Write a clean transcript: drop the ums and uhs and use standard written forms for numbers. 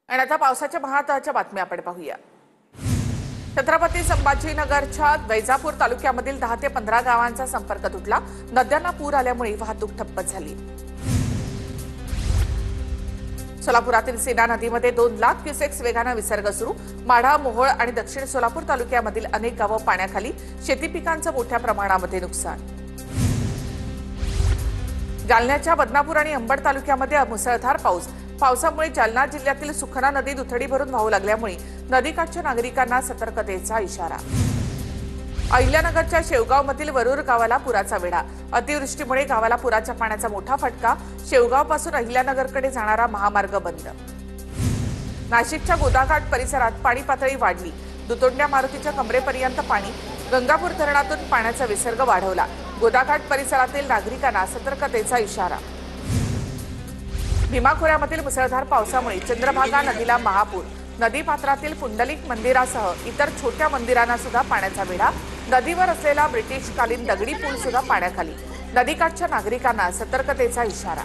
आणि आता पावसाच्या महत्त्वाच्या बातम्या आपण पाहूया। छत्रपती संभाजीनगरच्या वैजापूर तालुक्यामधील 10 ते 15 गावांचा संपर्क तुटला। नद्यांना पूर आल्यामुळे वाहतूक ठप्प झाली। सोलापुरातील सीना नदीमध्ये 2 लाख क्युसेक्स वेगाने विसर्ग सुरू। माढा, मोहोळ आणि दक्षिण सोलापूर तालुक्यामधील अनेक गावं पाण्याखाली। शेती पिकांचं मोठ्या प्रमाणामध्ये नुकसान। जालन्याच्या बदनापूर आणि अंबड तालुक्यामध्ये मुसळधार पावसामुळे जालना जिल्ह्यातील सुखना नदी दुथडी भरून वाहू लागल्यामुळे नदीकाठच्या नागरिकांना सतर्कतेचा इशारा। अहिल्यानगरच्या शेवगावमधील वरूर गावाला पुराचा वेढा। अतिवृष्टीमुळे गावाला पुराच्या पाण्याचा मोठा फटका। शेवगावपासून अहिल्यानगरकडे जाणारा महामार्ग बंद। नाशिकच्या गोदाघाट परिसरात पाणी पातळी वाढली। दुतोंड्या मारुतीच्या कमरेपर्यंत पाणी। गंगापूर धरणातून पाण्याचा विसर्ग वाढवला। गोदाघाट परिसरातील नागरिकांना सतर्कतेचा इशारा। भीमा खोऱ्यामधील मुसळधार पावसामुळे चंद्रभागा नदीला महापूर। नदीपात्रातील पुंडलिक मंदिरासह इतर छोट्या मंदिरांना सुद्धा पाण्याचा वेढा। नदीवर असलेला ब्रिटिशकालीन दगडी पूल सुद्धा पाण्याखाली। नदीकाठच्या नागरिकांना सतर्कतेचा इशारा।